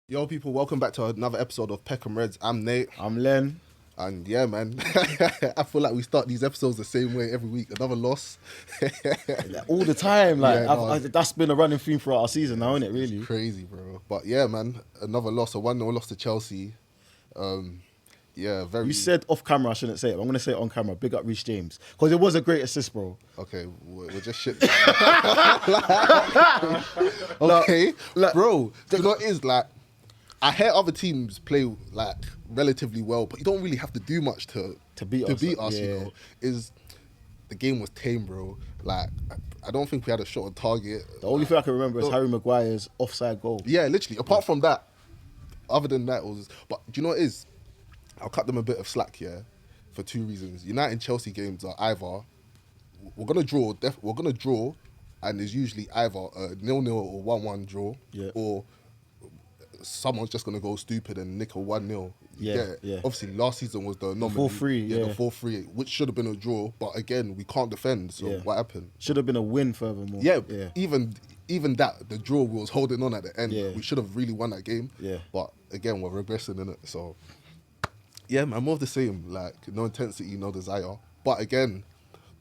Yo, people, welcome back to another episode of Peckham Reds. I'm Nate. I'm Len. And yeah, man, I feel like we start these episodes the same way every week. Another loss. All the time. Yeah, That's been a running theme throughout our season now, isn't it, really? Crazy, bro. But yeah, man, another loss, a 1-0 loss to Chelsea. Yeah, very... You said off camera, I shouldn't say it. I'm going to say it on camera. Big up Reece James. Because it was a great assist, bro. Okay, we're just shit. Okay, bro, you know what it is? Like, I hear other teams play like relatively well, but you don't really have to do much to beat us. Yeah. You know, the game was tame, bro. Like, I don't think we had a shot on target. The only thing I can remember is Harry Maguire's offside goal. Yeah, literally. Apart from that, other than that, it was. But do you know what it is? I'll cut them a bit of slack here for two reasons. United and Chelsea games are either we're gonna draw, and there's usually either a 0-0 or 1-1 draw, or someone's just going to go stupid and nick a 1-0. Yeah. Obviously, last season was the anomaly. 4-3, the 4-3, which should have been a draw. But again, we can't defend. So what happened? Should have been a win furthermore. Yeah. Even that, the draw was holding on at the end. Yeah. We should have really won that game. Yeah. But again, we're regressing in it. So yeah, man, more of the same. Like, no intensity, no desire. But again,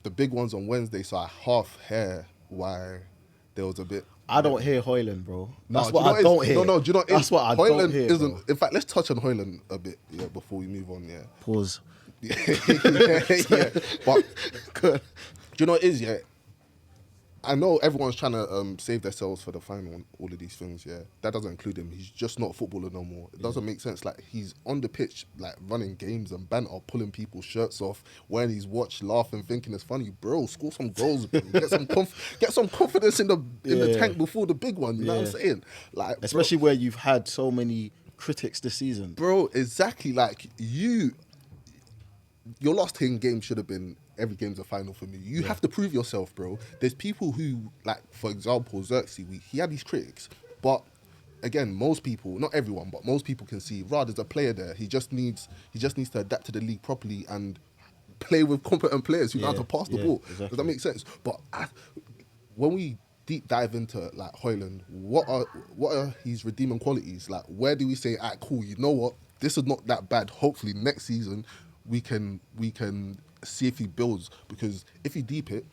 the big ones on Wednesday, so I half hear why there was a bit... I don't hear Hojlund, bro. That's No, what I don't hear. No, do you know what That's what I don't hear, bro. In fact, let's touch on Hojlund a bit, before we move on, Pause. yeah. But do you know what it is, I know everyone's trying to save themselves for the final and all of these things, That doesn't include him. He's just not a footballer no more. It doesn't make sense. Like, he's on the pitch, like, running games and banter, pulling people's shirts off, wearing his watch, laughing, thinking it's funny. Bro, score some goals, bro. Get some confidence in the tank before the big one, you know what I'm saying? Like, especially where you've had so many critics this season. Bro, exactly. Like, your last 10 games should have been... Every game's a final for me. You have to prove yourself, bro. There's people who, like, for example, Xerxes, he had these critics. But again, most people, not everyone, but most people can see, there's a player there. He just needs to adapt to the league properly and play with competent players who know how to pass the ball. Exactly. Does that make sense? But when we deep dive into, like, Hojlund, what are his redeeming qualities? Like, where do we say, cool, you know what? This is not that bad. Hopefully next season we can see if he builds, because if you deep it,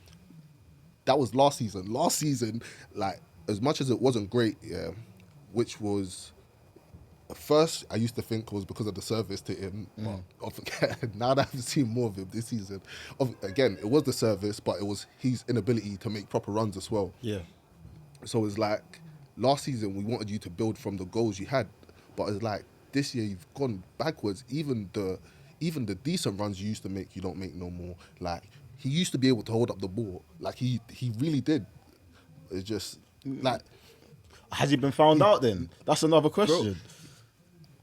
that was last season. Last season, like, as much as it wasn't great, which was first I used to think was because of the service to him. But now that I've seen more of him this season, again, it was the service, but it was his inability to make proper runs as well. Yeah. So it's like last season we wanted you to build from the goals you had, but it's like this year you've gone backwards. Even the decent runs you used to make, you don't make no more. Like, he used to be able to hold up the ball. Like, he really did. It's just, like... Has he been found out then? That's another question.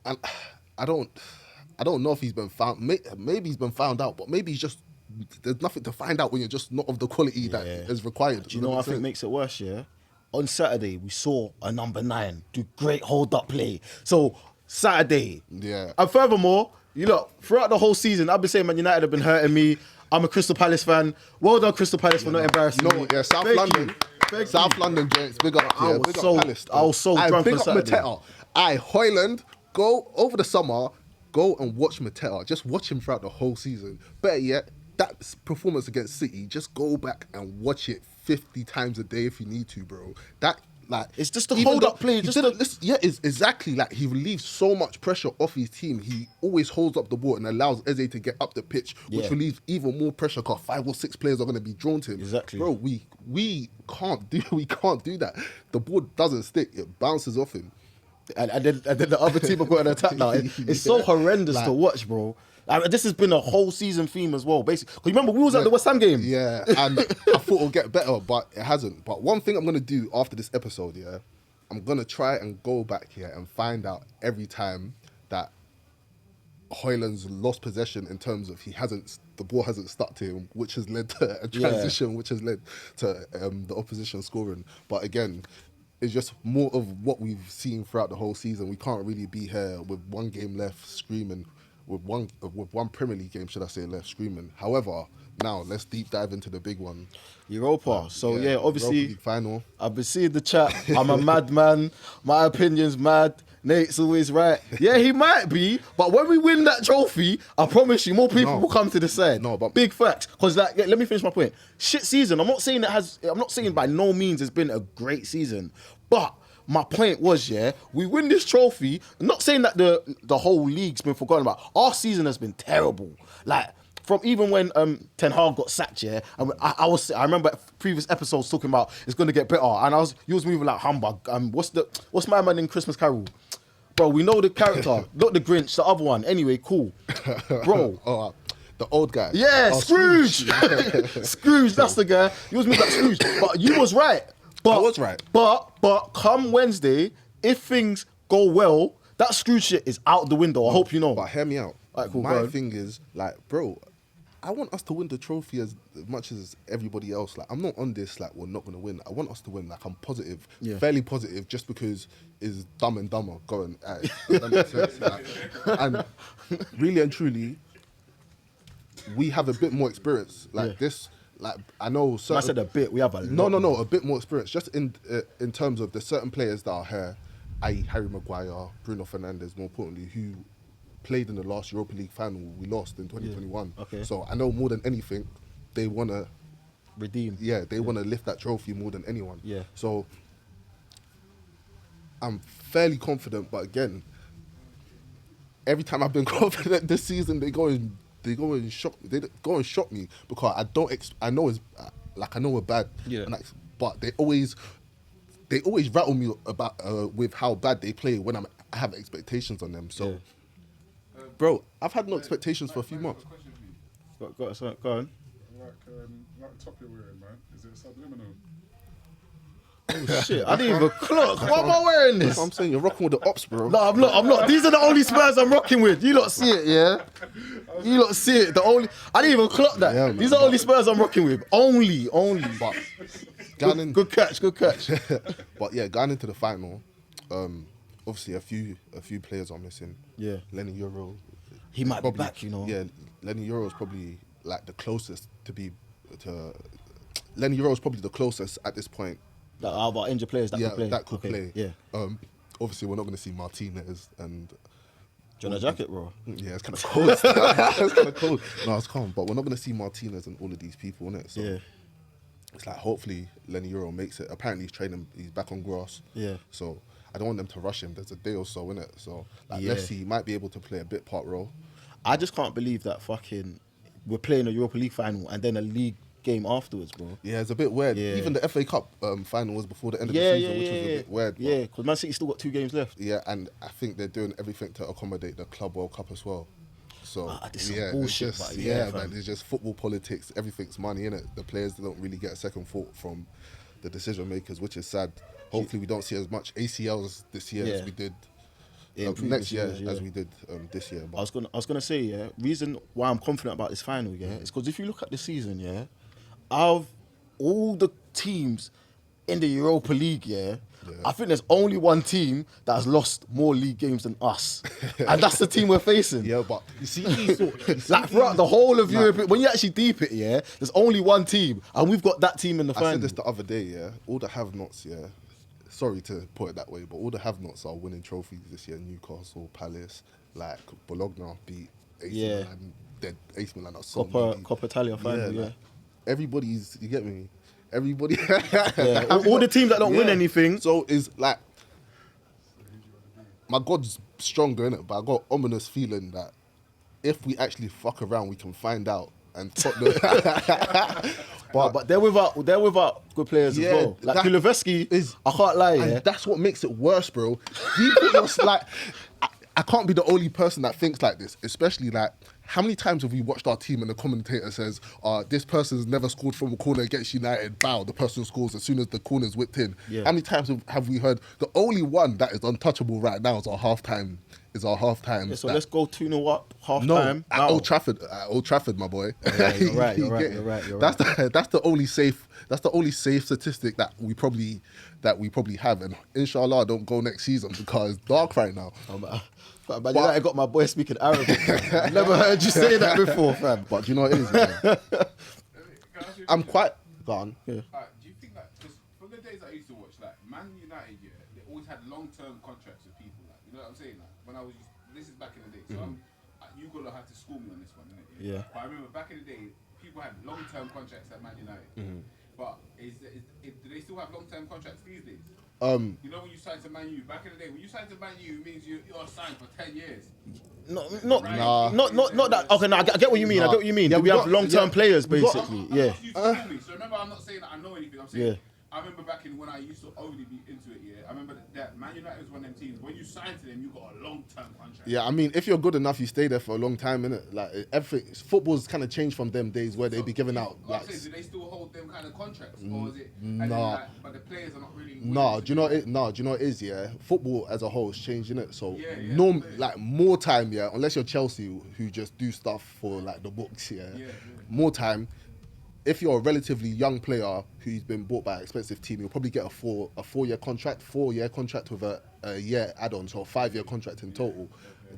Bro, and I don't know if he's been found... Maybe he's been found out, but maybe he's just... There's nothing to find out when you're just not of the quality that is required. Do you know what I think makes it worse, On Saturday, we saw a number 9 do great hold-up play. So, Saturday. Yeah. And furthermore... You look, throughout the whole season, I've been saying Man United have been hurting me. I'm a Crystal Palace fan. Well done, Crystal Palace, for not embarrassing me. South London gents, big up. I big up Palace. I was so drunk big on up Saturday. Mateta. Hojlund, go over the summer, go and watch Mateta. Just watch him throughout the whole season. Better yet, that performance against City, just go back and watch it 50 times a day if you need to, bro. That... Like, it's just the hold-up play. It's exactly. Like, he relieves so much pressure off his team. He always holds up the ball and allows Eze to get up the pitch, which relieves even more pressure because 5 or 6 players are going to be drawn to him. Exactly, bro. We can't do that. The ball doesn't stick. It bounces off him, and then the other team have got an attack now. It's so horrendous to watch, bro. This has been a whole season theme as well, basically. Because remember, we was at the West Ham game. Yeah, and I thought it'll get better, but it hasn't. But one thing I'm going to do after this episode, I'm going to try and go back here and find out every time that Hojlund's lost possession in terms of the ball hasn't stuck to him, which has led to a transition, which has led to the opposition scoring. But again, it's just more of what we've seen throughout the whole season. We can't really be here with one game left screaming, with one Premier League game, should I say, left screaming. However, now let's deep dive into the big one. Europa. So obviously, Europa League final. I've been seeing the chat. I'm a madman. My opinion's mad. Nate's always right. Yeah, he might be, but when we win that trophy, I promise you, more people will come to the side. No, but big facts. Because like, let me finish my point. Shit season. I'm not saying by no means it's been a great season, but my point was, yeah, we win this trophy. I'm not saying that the whole league's been forgotten about. Our season has been terrible. Like, from even when Ten Hag got sacked, yeah, and I remember previous episodes talking about it's gonna get better, and you was moving like humbug. What's my man in Christmas Carol? Bro, we know the character, not the Grinch, the other one. Anyway, cool, bro. The old guy. Yeah, Scrooge. Scrooge, that's the guy. You was moving like Scrooge, but you was right. I was right. But come Wednesday, if things go well, that Scrooge shit is out the window. I hope you know. But hear me out. Right, cool, my thing is, like, bro, I want us to win the trophy as much as everybody else. Like, I'm not on this, like, we're not going to win. I want us to win. Like, I'm positive, fairly positive, just because it's Dumb and Dumber going. That makes sense. Like, and really and truly, we have a bit more experience. Like, this, like, I know certain... I said a bit, we have a lot. No, a bit more experience. Just in terms of the certain players that are here, i.e. Harry Maguire, Bruno Fernandes, more importantly, who played in the last Europa League final we lost in 2021. Yeah. Okay. So I know more than anything, they want to redeem. Yeah, they want to lift that trophy more than anyone. Yeah. So I'm fairly confident, but again, every time I've been confident this season, they go and shock me. They go and shock me because I know we're bad. Yeah. But they always rattle me about with how bad they play when I have expectations on them. So. Yeah. Bro, I've had no expectations for a few months. Go on. Like the top you're wearing, man. Is it subliminal? Oh shit! I didn't even clock. Why am I wearing this? I'm saying you're rocking with the ops, bro. No, I'm not. These are the only Spurs I'm rocking with. You lot see it, yeah? You lot see it. I didn't even clock that. Yeah, these are the only Spurs I'm rocking with. Only. But good catch. But yeah, going into the final, obviously a few players are missing. Yeah. Lenny Euro. He might be back, you know. Yeah, Lenny Euro is probably like the closest Lenny Euro is probably the closest at this point. That are our injured players that could play. That could play. Yeah. Obviously, we're not going to see Martinez and. Do you want a jacket, bro? Yeah, it's kind of cold. It's kind of cold. No, it's calm. But we're not going to see Martinez and all of these people, innit? So yeah. It's like, hopefully, Lenny Euro makes it. Apparently, he's training. He's back on grass. Yeah. So I don't want them to rush him. There's a day or so, innit? So let's see. He might be able to play a bit part role. I just can't believe that we're playing a Europa League final and then a league game afterwards, bro. Yeah, it's a bit weird. Yeah. Even the FA Cup final was before the end of the season, which was a bit weird. Yeah, because Man City still got 2 games left. Yeah, and I think they're doing everything to accommodate the Club World Cup as well. So this is bullshit, it's just, man, it's just football politics. Everything's money, innit? The players don't really get a second thought from the decision makers, which is sad. Hopefully, we don't see as much ACLs this year as we did. Next year, as we did this year. But I was gonna say, reason why I'm confident about this final, is because if you look at the season, of all the teams in the Europa League, I think there's only one team that has lost more league games than us, and that's the team we're facing. Yeah, but you see, like throughout the whole of Europe, when you actually deep it, there's only one team, and we've got that team in the final. I said this the other day, all the have-nots, sorry to put it that way, but all the have-nots are winning trophies this year. Newcastle, Palace, like Bologna beat AC Milan. AC Milan are so Coppa Italia final, like, everybody's, you get me? Everybody. All the teams that don't win anything. So it's like, my God's stronger, innit? But I got ominous feeling that if we actually fuck around, we can find out and but they're without good players as well. Like Kulusevski is, I can't lie, and that's what makes it worse, bro. I can't be the only person that thinks like this, especially like, how many times have we watched our team and the commentator says, this person's never scored from a corner against United, bow, the person scores as soon as the corner's whipped in. Yeah. How many times have we heard, the only one that is untouchable right now is our halftime. Yeah, so let's go 2-0 up, halftime. No, at Old Trafford, my boy. You're right. That's the only safe statistic that we probably have, and inshallah don't go next season because it's dark right now. But I got my boy speaking Arabic. I've never heard you say that before, fam. But do you know what it is, man? I'm quite gone. Yeah. Do you think that, because from the days I used to watch, like Man United, they always had long-term contracts with people. Like You know what I'm saying? Like, when I was, this is back in the day. So you gonna have to school me on this one, innit? Yeah. But I remember back in the day, people had long-term contracts at Man United. But do they still have long-term contracts these days? You know when you signed to Man U, back in the day, when you signed to Man U, it means you're signed for 10 years. Not Right. that. Okay, no, I get what you mean. I get what you mean. Yeah, we have got- long-term yeah, players, we got- basically. I'm Yeah. not you to school me. So remember, I'm not saying that I know anything. I'm saying, I remember back in when I used to overly be into it, I remember that Man United was one of them teams. When you signed to them, you got a long-term contract. Yeah, I mean, if you're good enough, you stay there for a long time, innit? Like everything, football's kind of changed from them days where they be giving out What like. I'm saying, do they still hold them kind of contracts, or is it? Nah. But the players are not really. No, do you know what it? No, do you know what it is? Yeah, football as a whole is changing it. So Yeah. like more time, yeah. Unless you're Chelsea, who just do stuff for like the books, yeah. More time. If you're a relatively young player who's been bought by an expensive team, you'll probably get a 4-year contract, 4-year contract with a year add-on, so a 5-year contract in total.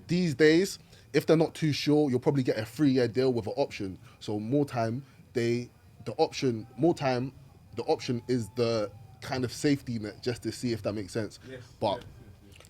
These days, if they're not too sure, you'll probably get a 3-year deal with an option. So more time, the option is the kind of safety net just to see if that makes sense. But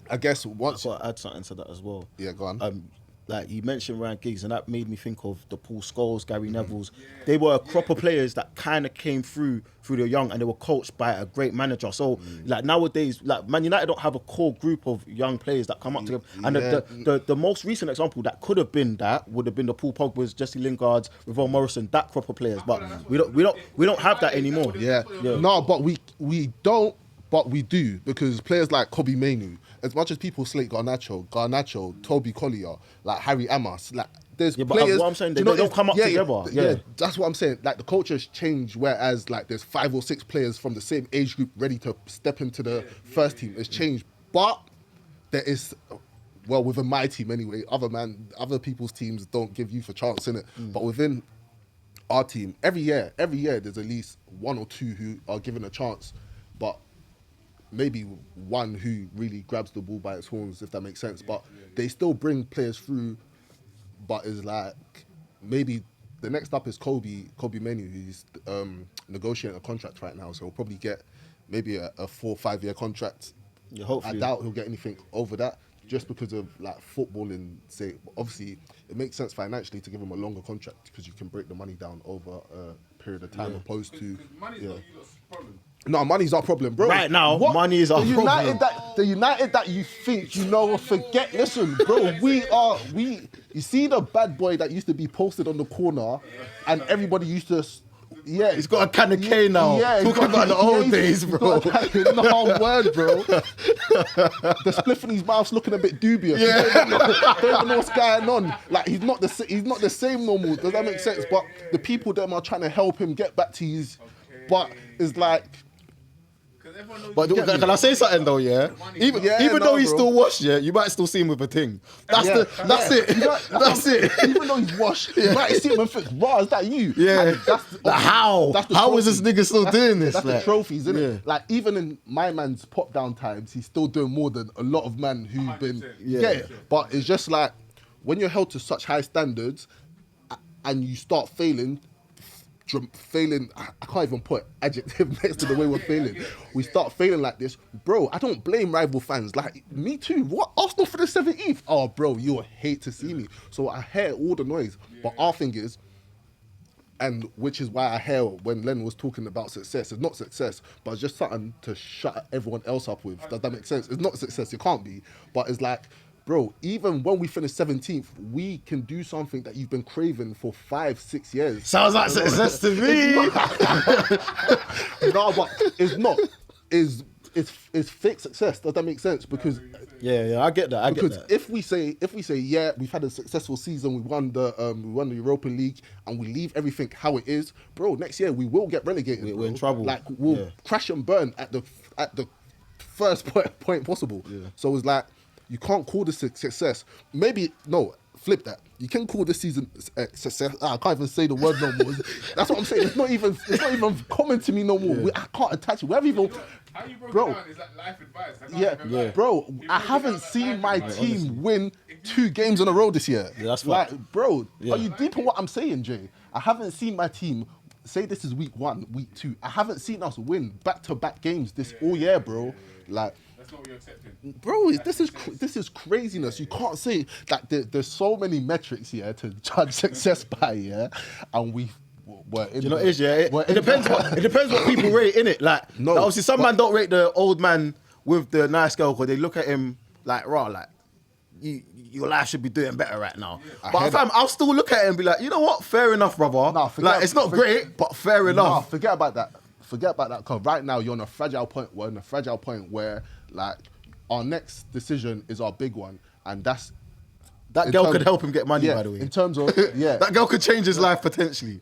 I guess once I've got to add something to that as well. Yeah, go on. Like you mentioned Ryan Giggs, and that made me think of the Paul Scholes, Gary Neville's. They were a crop of players that kind of came through the young, and they were coached by a great manager. So like nowadays, like Man United don't have a core group of young players that come up together. And the most recent example that could have been that would have been the Paul Pogba's, Jesse Lingard's, Ravel Morrison, that crop of players. But we don't have that anymore. Yeah. No, but we don't, but we do, because players like Kobe Mainoo, as much as people slate Garnacho, Toby Collier, like Harry Amos, like there's Yeah, but players. what I'm saying, do you they know, don't come up together. Yeah, that's what I'm saying. Like the culture's changed, whereas like there's 5 or 6 players from the same age group ready to step into the first team. It's changed, but there is. Well, within my team anyway, other people's teams don't give youth a chance in it. But within our team, every year, there's at least 1 or 2 who are given a chance, but maybe one who really grabs the ball by its horns, if that makes sense. But they still bring players through, but it's like maybe the next up is Kobe Mainoo, who's negotiating a contract right now, so he'll probably get maybe a 4 or 5 year contract. Yeah, hopefully. I doubt he'll get anything over that, just because of like footballing. Say, obviously, it makes sense financially to give him a longer contract because you can break the money down over a period of time, opposed to Money's not you lot's problem. no, money's our problem, bro. Right now, money is our problem. The United that you think you know, forget. Listen, bro, you see the bad boy that used to be posted on the corner, and everybody used to. Yeah, He's got a can of K now. Yeah, Talking about the old days, bro. No word, bro. The spliff in his mouth's looking a bit dubious. Yeah, don't even know what's going on. Like he's not the same normal. Does that make sense? But the people them are trying to help him get back to his. But it's like. But can I say something though? Yeah, even though he's still washed, you might still see him with a thing. That's it. Even though he's washed, you might see him and think, "Wow, is that you?" Yeah. How is this nigga still doing this? That's the trophies, isn't it? Like even in my man's pop down times, he's still doing more than a lot of men who've been. Yeah. But it's just like when you're held to such high standards, and you start failing. I can't even put adjective next to the way we're failing. We start failing like this, bro. I don't blame rival fans. Like me too. What, Arsenal for the 17th? Oh, bro, you'll hate to see me. So I hear all the noise. But our thing is, and which is why I hear when Len was talking about success, it's not success, but it's just something to shut everyone else up with. Does that make sense? It's not success. It can't be. But it's like, bro, even when we finish 17th, we can do something that you've been craving for 5-6 years. Sounds like success to me. No, but it's not. It's fake success. Does that make sense? Because yeah, I get that. because if we say yeah, we've had a successful season, we won the Europa League, and we leave everything how it is, bro. Next year we will get relegated. We're in trouble. Like we'll crash and burn at the first point possible. Yeah. So it's like. You can't call this success. Maybe, no, flip that. You can call this season success. I can't even say the word no more. That's what I'm saying. It's not even common to me no more. I can't attach it. We haven't even... How you broke bro, it down is like life advice. Bro, I haven't seen my team win 2 games in a row this year. Yeah, that's like, bro, are you deep in what I'm saying, Jay? I haven't seen my team... Say this is week 1, week 2. I haven't seen us win back-to-back games this all year, bro. Like... That's not what you're accepting. Bro, this is craziness. You can't say that there's so many metrics here to judge success by, and we're in. You know what it is, yeah? It depends what people rate, innit? Like, obviously some man don't rate the old man with the nice girl because they look at him like, raw, like, your life should be doing better right now. Yeah. But fam, I'll still look at it and be like, you know what? Fair enough, brother. Like, it's not great, but fair enough. Nah, forget about that. Because right now you're on a fragile point. We're in a fragile point where, like, our next decision is our big one, and that's that girl could help him get money. By the way, in terms of that girl could change his life potentially.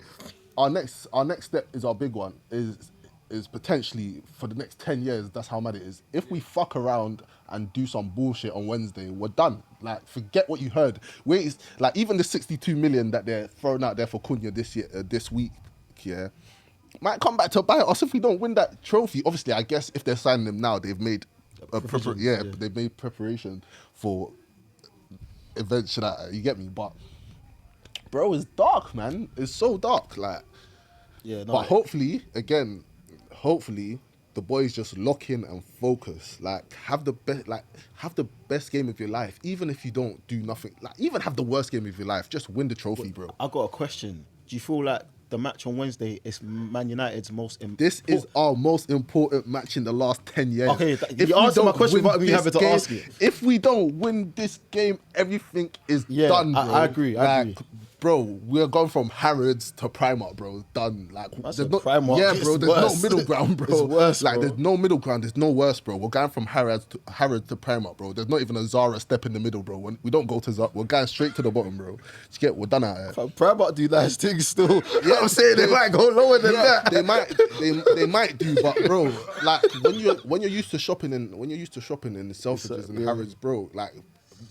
Our next step is our big one. Is potentially for the next 10 years. That's how mad it is. If we fuck around and do some bullshit on Wednesday, we're done. Like, forget what you heard. Like, even the 62 million that they're throwing out there for Cunha this week, might come back to bite us if we don't win that trophy. Obviously, I guess if they're signing him now, they've made they've made preparation for eventually. You get me? But bro, it's dark, man. It's so dark. Like, but hopefully the boys just lock in and focus. Like, have the best game of your life. Even if you don't do nothing, like, even have the worst game of your life, just win the trophy, bro. I got a question. Do you feel like the match on Wednesday is Man United's most important? This is our most important match in the last 10 years. Okay, you answer my question without me having to ask it. If we don't win this game, everything is done, bro. I agree. Bro, we're going from Harrods to Primark, bro. Done. Like, there's no Primark. Yeah, bro. There's no middle ground, bro. It's worse, like, bro. There's no middle ground. There's no worse, bro. We're going from Harrods to Primark, bro. There's not even a Zara step in the middle, bro. We don't go to Zara. We're going straight to the bottom, bro. We're done out here. Primark do nice things still. Yeah, I'm saying they might go lower than that. They might do, but bro, like, when you're used to shopping in Selfridges and Harrods, bro, like,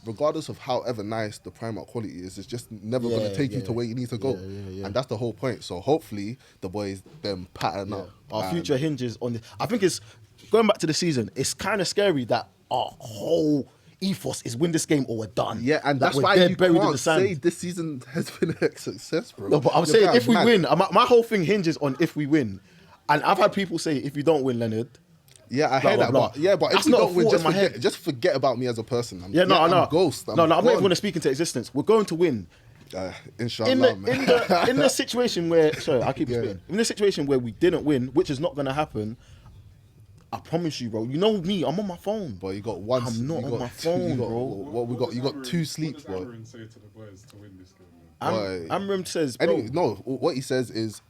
regardless of however nice the Primark quality is, it's just never going to take you to where you need to go. And that's the whole point. So hopefully the boys then pattern up. Our future hinges on this. I think it's, going back to the season, it's kind of scary that our whole ethos is win this game or we're done. Yeah, and that's why you can't say this season has been a success, bro. No, but I'm saying if we win, my whole thing hinges on if we win. And I've had people say, if you don't win, Leonard, yeah, I hear that, but if we don't win, just forget about me as a person. I'm ghost. I'm not even going to speak into existence. We're going to win. Inshallah, in the situation where, sorry, I'll keep it spitting. In the situation where we didn't win, which is not going to happen, I promise you, bro. You know me, I'm on my phone. But you got one. I'm not on my phone, bro. What we got? You got 2 sleeps, bro. What does Amrin say to the boys to win this game? Amrin says, bro. Anyway, no, what he says is,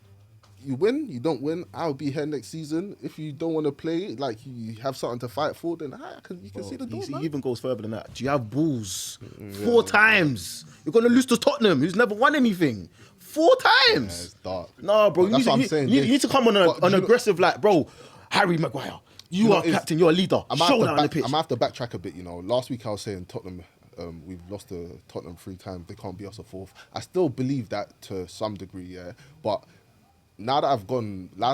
you win, you don't win, I'll be here next season. If you don't want to play, like, you have something to fight for, then you can see the door, man. He even goes further than that. Do you have balls? 4 times. You're going to lose to Tottenham, who's never won anything. 4 times. Yeah, it's dark. No, bro. That's what I'm saying. You need to come on an aggressive, like, bro, Harry Maguire, you are captain, you're a leader. Show that on the pitch. I'm going to have to backtrack a bit, you know. Last week I was saying Tottenham, we've lost to Tottenham 3 times. They can't beat us a 4th. I still believe that to some degree, yeah. But now that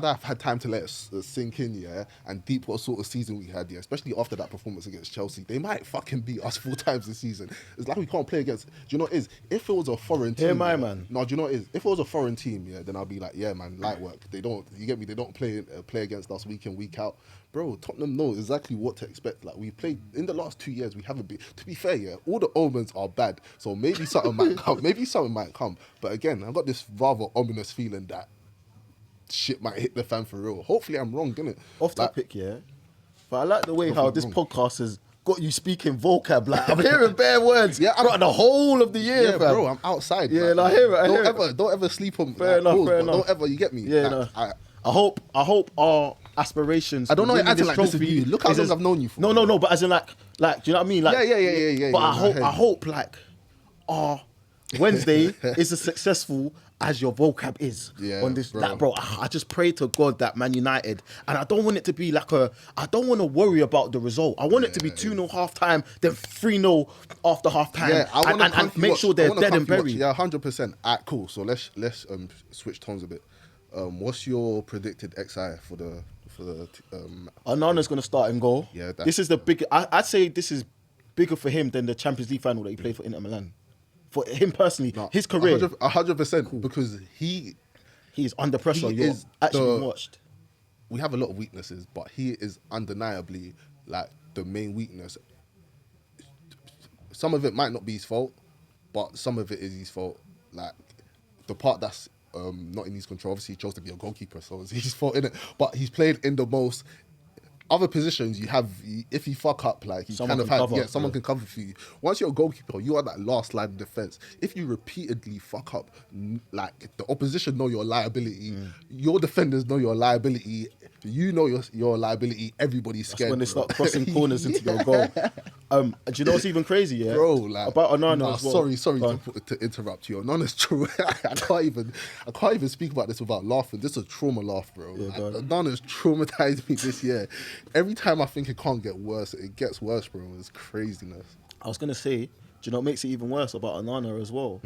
I've had time to let it sink in, and deep what sort of season we had, especially after that performance against Chelsea, they might fucking beat us 4 times this season. It's like we can't play against. Do you know what it is? If it was a foreign team, man. No, do you know what it is? If it was a foreign team, then I'll be like, yeah, man, light work. They don't. You get me? They don't play against us week in, week out. Bro, Tottenham knows exactly what to expect. Like, we played in the last 2 years, we haven't been. To be fair, all the omens are bad. So maybe something might come. But again, I've got this rather ominous feeling that shit might hit the fan for real. Hopefully I'm wrong, innit? Off topic, but I like the way how this podcast has got you speaking vocab. Like, I'm hearing bare words. Yeah, throughout the whole of the year, yeah, bro. I'm outside. Yeah, I hear it. Don't ever sleep on. Fair enough. Don't ever. You get me? Yeah, I hope our aspirations. I don't know. Acting like this with you. Look how long I've known you for. No. But as in like, do you know what I mean? Like, yeah. But I hope like our Wednesday is as successful as your vocab is on this, bro. I just pray to God that Man United, and I don't want it to be like I don't want to worry about the result. I want it to be 2-0 half time, then 3-0 after half time. Yeah, I want and make sure they're dead and buried. Yeah, 100%. Alright, cool. So let's switch tones a bit. What's your predicted XI for the Onana's gonna start and goal. Yeah, this is the big. I'd say this is bigger for him than the Champions League final that he played for Inter Milan. For him personally, his career, 100%, because he is under pressure. You're actually watched. We have a lot of weaknesses, but he is undeniably like the main weakness. Some of it might not be his fault, but some of it is his fault. Like the part that's not in his control. Obviously, he chose to be a goalkeeper, so it's his fault in it. But he's played in the most. Other positions you have, if you fuck up, like you Someone kind of can have, cover, someone can cover for you. Once you're a goalkeeper, you are that last line of defense. If you repeatedly fuck up, like the opposition know your liability, your defenders know your liability, you know your liability. Everybody's scared. That's when they bro. start crossing corners into your goal. Do you know what's even crazy? Yeah, Bro, like about Onana nah, as well. sorry Go on. to interrupt you. Onana's true. I can't even speak about this without laughing. This is a trauma laugh, bro. Yeah, go on. Onana's traumatized me this year. Every time I think it can't get worse, it gets worse, bro. It's craziness. I was gonna say, do you know what makes it even worse about Onana as well?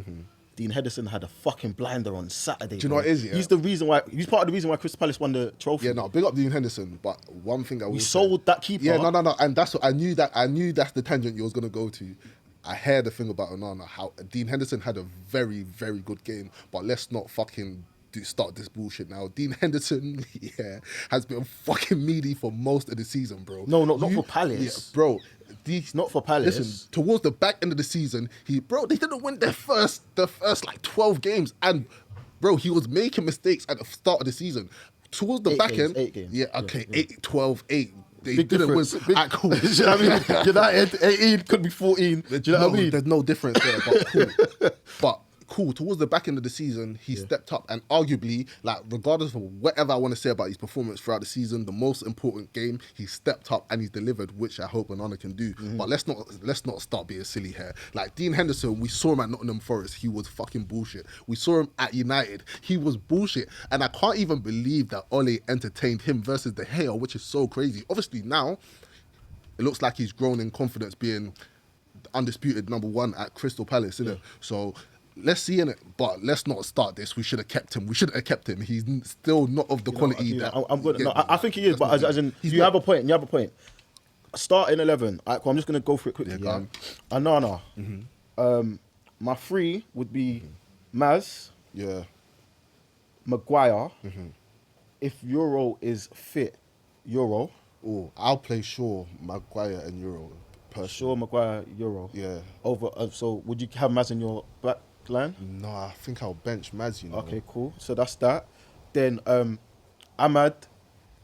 Dean Henderson had a fucking blinder on Saturday. Do you know what it is, yeah? He's part of the reason why Crystal Palace won the trophy. Yeah, no, big up Dean Henderson. But one thing I will We say- sold that keeper. Yeah, no, and that's what I knew that's the tangent you was gonna go to. I heard the thing about Onana, how Dean Henderson had a very, very good game, but let's not fucking start this bullshit now. Dean Henderson, has been fucking meaty for most of the season, bro. No, not for Palace. Yeah, bro. Not for Palace. Listen, towards the back end of the season, they didn't win the first like 12 games, and bro, he was making mistakes at the start of the season. Towards the back end, 8 games. yeah, okay, 8, 12, 8. They Big didn't difference. win. Big, Alright, cool. do you know what I mean? United 18 could be 14. Do you know what I mean? There's no difference there, but cool. But cool. Towards the back end of the season, he stepped up, and arguably, like regardless of whatever I want to say about his performance throughout the season, the most important game, he stepped up and he's delivered, which I hope Onana can do. But let's not start being silly here. Like Dean Henderson, we saw him at Nottingham Forest, he was fucking bullshit. We saw him at United, he was bullshit, and I can't even believe that Ole entertained him versus De Gea, which is so crazy. Obviously now, it looks like he's grown in confidence, being undisputed number one at Crystal Palace, innit? So let's see in it, but let's not start this. We should have kept him. He's still not of the quality that. I'm good. Yeah, No, I think he is, but as in, He's you not. have a point. You have a point. Start in 11. All right, cool, I'm just gonna go through it quickly. Yeah, go Yeah, Onana. My three would be Maz, Yeah, Maguire. If Euro is fit, Euro. oh, I'll play Shaw, Maguire, and Euro. Shaw, Maguire, Euro. Yeah. Over. So would you have Maz in your back line? No, I think I'll bench Maz. You know. Okay, cool. So that's that. Then Ahmad,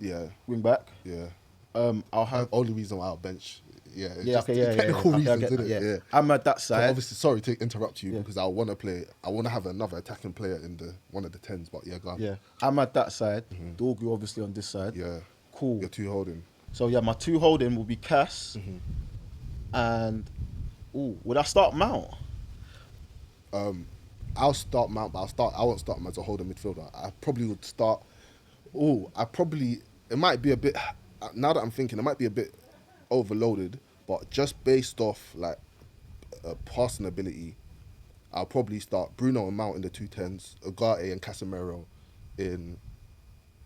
Yeah, wing back. yeah. I'll have. Only reason why I'll bench. Yeah. It's Yeah, just okay, yeah, technical yeah. reasons, Okay, I get innit? that, Yeah. Ahmad that But side. obviously, sorry to interrupt you Yeah. because I want to have another attacking player in one of the 10s. But yeah, go on. Yeah, Ahmad that side. Dorgu obviously on this side. Yeah. Cool. You're two holding. So yeah, my two holding will be Cass. And would I start Mount? I'll start Mount, but I won't start him as a holding midfielder. I probably would start. It might be a bit. Now that I'm thinking, it might be a bit overloaded, but just based off like passing ability, I'll probably start Bruno and Mount in the 210s, Ugarte and Casemiro in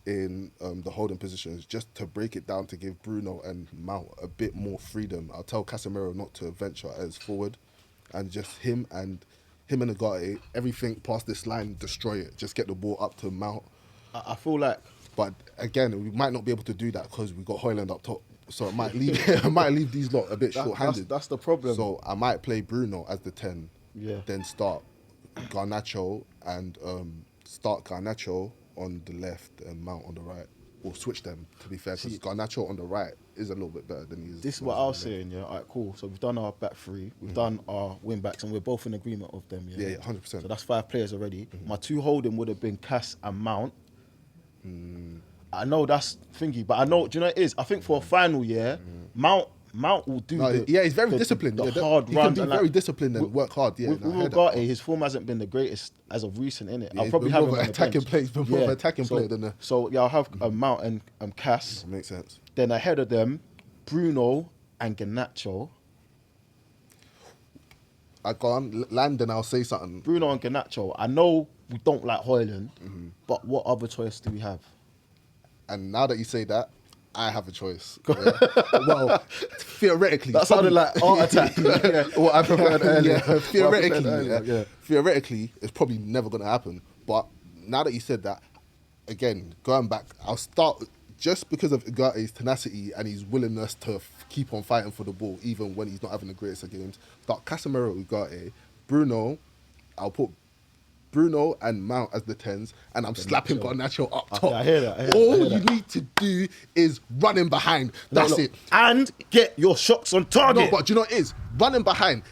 the holding positions, just to break it down to give Bruno and Mount a bit more freedom. I'll tell Casemiro not to venture as forward, and just him and Ugarte, everything past this line, destroy it. Just get the ball up to Mount. I feel like But again, we might not be able to do that because we got Hojlund up top. So it might leave these lot a bit short-handed. that's the problem. So I might play Bruno as the 10. Yeah. Then start Garnacho and start Garnacho on the left and Mount on the right. Or switch them, to be fair, because Garnacho on the right is a little bit better than he is. this is what I was saying. Yeah. All right. Cool. So we've done our back three. We've done our wing backs, and we're both in agreement of them. Yeah. Yeah, 100%. So that's 5 players already. My two holding would have been Cass and Mount. I know that's thingy, but I know. Do you know what it is? I think for a final year, Mount will do. He's very disciplined. The Yeah, hard he run. can be and very disciplined and work hard. Yeah, with I heard Ugarte, that. his form hasn't been the greatest as of recent, innit? Yeah, I'll he's probably been have more him of on an the attacking bench. player. He's been more of an attacking player than a. So yeah, I'll have Mount and Cass. Makes sense. Then ahead of them, Bruno and Garnacho. I go on, land and I'll say something. Bruno and Garnacho. I know we don't like Hojlund, but what other choice do we have? And now that you say that, I have a choice. Yeah. Well, theoretically. That sounded like art attack. Yeah, what I preferred earlier. Yeah, theoretically, What I preferred earlier, theoretically, it's probably never going to happen. But now that you said that, again, going back, I'll start just because of Ugate's tenacity and his willingness to keep on fighting for the ball, even when he's not having the greatest of games. Start Casemiro, Ugarte, Bruno. I'll put Bruno and Mount as the 10s, and I'm slapping Garnacho up top. I hear that. All you need to do is run in behind. That's it. And get your shots on target. No, but do you know what it is? Running behind.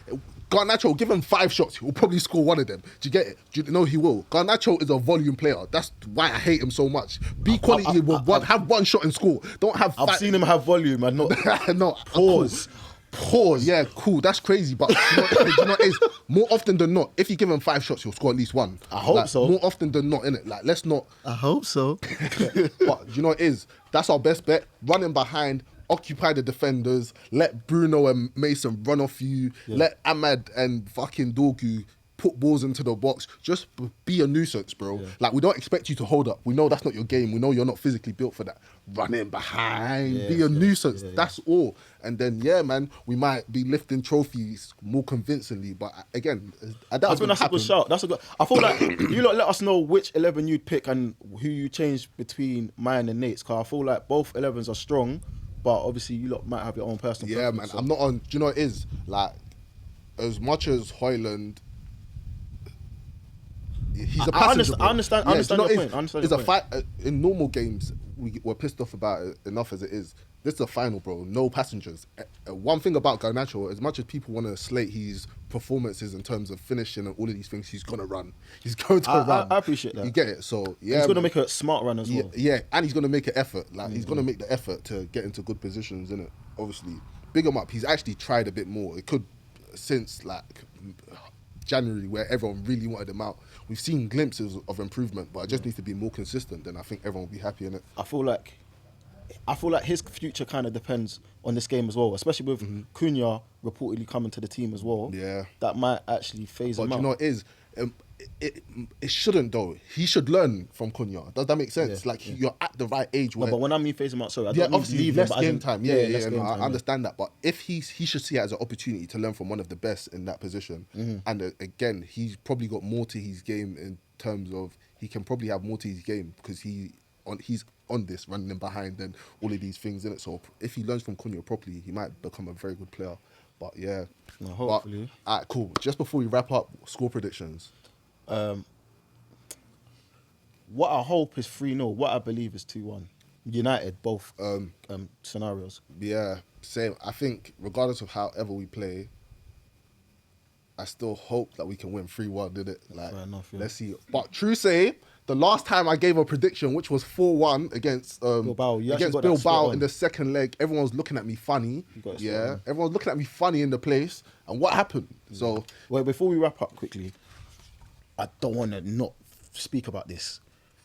Garnacho, give him 5 shots, he'll probably score one of them. Do you get it? Do you know he will? Garnacho is a volume player. That's why I hate him so much. Be quality, have one shot and score. Don't have. I've seen him have volume and not. No, Pause. Pause. Yeah, cool. That's crazy. But do you know what it is? More often than not, if you give him 5 shots, he'll score at least one. I hope so. More often than not, innit? Like, let's not. I hope so. But do you know what it is? That's our best bet. Running behind, occupy the defenders, let Bruno and Mason run off you, let Ahmad and fucking Dorgu put balls into the box. Just be a nuisance, bro. Yeah. Like, we don't expect you to hold up. We know that's not your game. We know you're not physically built for that. Running behind, be a nuisance. That's all. And then, yeah, man, we might be lifting trophies more convincingly. But again, I think that's a good shout. That's a good. I feel like you lot let us know which 11 you'd pick and who you change between mine and Nate's. Because I feel like both 11s are strong, but obviously you lot might have your own personal. Yeah, man. So. I'm not on. Do you know what it is? Like, as much as Hojlund, he's a passenger. I understand your point. It's a fight. In normal games, we're pissed off about it enough as it is. This is a final, bro. No passengers. One thing about Garnacho, as much as people want to slate his performances in terms of finishing and all of these things, he's going to run. He's going to run. I appreciate that. You get it? So, yeah. He's going to make a smart run as well. Yeah, and he's going to make an effort. Like, he's going to make the effort to get into good positions, innit? Obviously. Big him up. He's actually tried a bit more. It could, since, like, January, where everyone really wanted him out. We've seen glimpses of improvement, but it just needs to be more consistent, then I think everyone will be happy in it. I feel like his future kind of depends on this game as well, especially with Cunha reportedly coming to the team as well. Yeah. That might actually phase him out. But you know what it is? It shouldn't, though. He should learn from Cunha. Does that make sense? Yeah, Like, you're at the right age where... No, but when I mean phase him out, sorry, I don't mean obviously leave less him, but game time. Yeah, I time, understand that. But if he should see it as an opportunity to learn from one of the best in that position. And again, he's probably got more to his game in terms of he can probably have more to his game because he's on this running in behind and all of these things in it. So if he learns from Cunha properly, he might become a very good player. But yeah, No, hopefully. Alright, cool. Just before we wrap up, score predictions. What I hope is 3-0. What I believe is 2-1. United, both scenarios. Yeah, same. I think regardless of however we play, I still hope that we can win 3-1, did it? Like, fair enough, yeah. Let's see. But true say, the last time I gave a prediction, which was 4-1 against Bilbao, against Bilbao in the second leg, everyone was looking at me funny. Yeah, everyone was looking at me funny in the place. And what happened? So, wait, before we wrap up quickly, I don't want to not speak about this.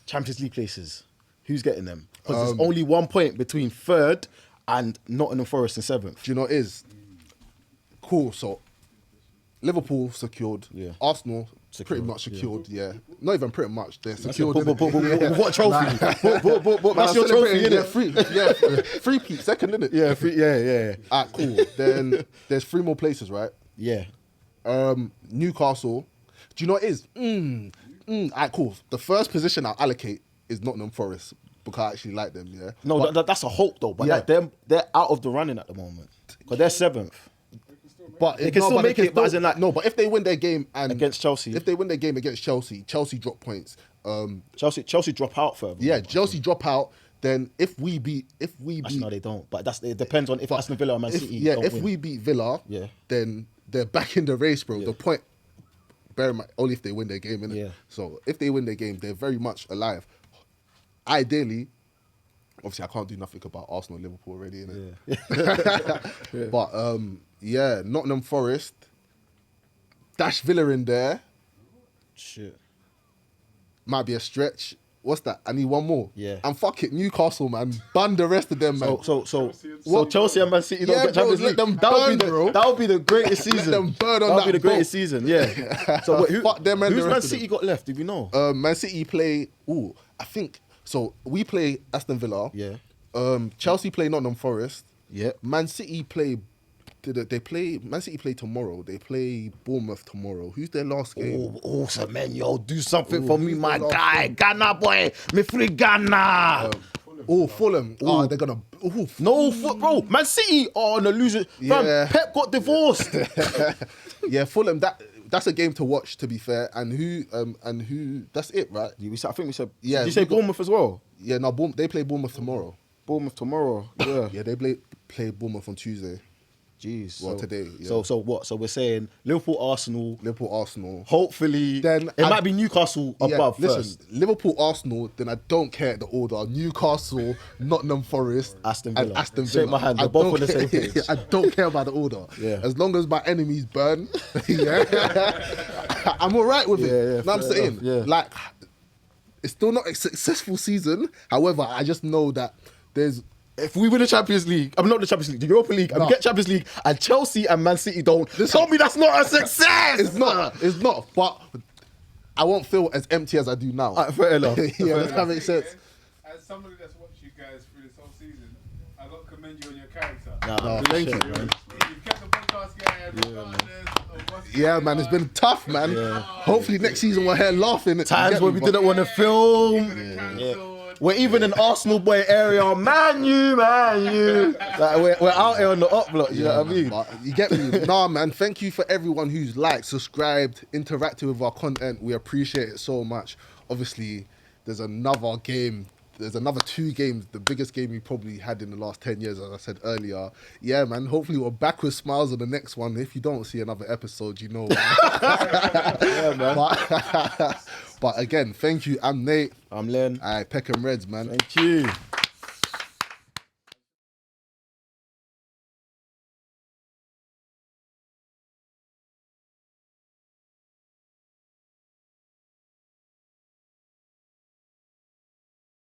Champions League places, who's getting them? Because there's only 1 point between 3rd and Nottingham Forest in 7th. do you know what it is? Cool. So, Liverpool secured. Yeah. Arsenal pretty much secured. Yeah. Not even pretty much. They're secured. What trophy? That's your trophy, innit? Yeah, three-peat, second, innit? Yeah. Alright, cool. Then there's 3 more places, right? Yeah. Newcastle. Do you know what it is? Alright, cool. The first position I'll allocate is Nottingham Forest because I actually like them, yeah? No, that's a hope though. But Yeah. like, they're out of the running at the moment. Because they're 7th. But They can still make it, but as in like... No, but if they win their game and... Against Chelsea. If they win their game against Chelsea drop points. Chelsea drop out further. Yeah, Chelsea drop out. Then if we beat... Actually, no, they don't. But it depends on if Aston Villa or Man City don't if win. we beat Villa, Yeah. then they're back in the race, bro. The point... Bear in mind, only if they win their game, innit? Yeah. So if they win their game, they're very much alive. Ideally, obviously I can't do nothing about Arsenal and Liverpool already, innit? Yeah. But Nottingham Forest, dash Villa in there, Shit. might be a stretch. What's that? I need one more. Yeah. And fuck it, Newcastle, man. Ban the rest of them, man. So Chelsea and Man City don't Yeah, get bro, Champions let League. them That would burn, be bro. that would be the greatest season. them burn on that would be that the greatest boat. season. Yeah. So wait, Fuck them and the who's rest Man of City them. got left? Do we know? Man City play... I think... So we play Aston Villa. Yeah. Chelsea play Nottingham Forest. Yeah. Man City play... Man City play tomorrow. They play Bournemouth tomorrow. Who's their last game? Oh, Semenyo, do something for me, who's my the last guy. Ghana boy, me free Ghana. Oh, Fulham. Oh, they're gonna. Oof. No, bro. Man City are on a loser. Yeah. Fam, Pep got divorced. Yeah, Fulham. That's a game to watch. To be fair, and who? That's it, right? I think we said. Yeah, Did you say we got- Bournemouth as well? Yeah, no. They play Bournemouth tomorrow. Bournemouth tomorrow. Yeah. Yeah, they play Bournemouth on Tuesday. Jeez. Well, today, yeah. So what? So we're saying Liverpool, Arsenal. Arsenal. Hopefully, Then it might be Newcastle above first. Liverpool, Arsenal. Then I don't care the order. Newcastle, Nottingham Forest, Aston and Villa. Aston Villa. Shake my hand. I They're both don't on the same care- page. I don't care about the order. Yeah. As long as my enemies burn, yeah, I'm all right with it. Yeah, Know what I'm fair saying? enough, yeah. Like, it's still not a successful season. However, I just know that there's. If we win the Champions League, I'm not the Champions League, the Europa League, and No. we get Champions League, and Chelsea and Man City don't. Tell me that's not a success. It's not. It's not. But I won't feel as empty as I do now. Fair enough. Yeah, does that make sense? As somebody that's watched you guys through this whole season, I got to commend you on your character. Nah, thank you, appreciate it, man. You've kept the podcast going regardless of what's Yeah, going man, it's on. been tough, man. Hopefully next season we're here laughing. You Times get where me, we but- didn't want to film. Cancelled. We're even in Arsenal boy area. Man, you. Like, we're out here on the up block. You know what I mean? But you get me? Nah, man. Thank you for everyone who's liked, subscribed, interacted with our content. We appreciate it so much. Obviously, there's another game. There's another 2 games, the biggest game we probably had in the last 10 years, as I said earlier. Yeah, man, hopefully we're back with smiles on the next one. If you don't see another episode, you know. Yeah, man. But again, thank you. I'm Nate. I'm Len. All right, Peckham Reds, man. Thank you.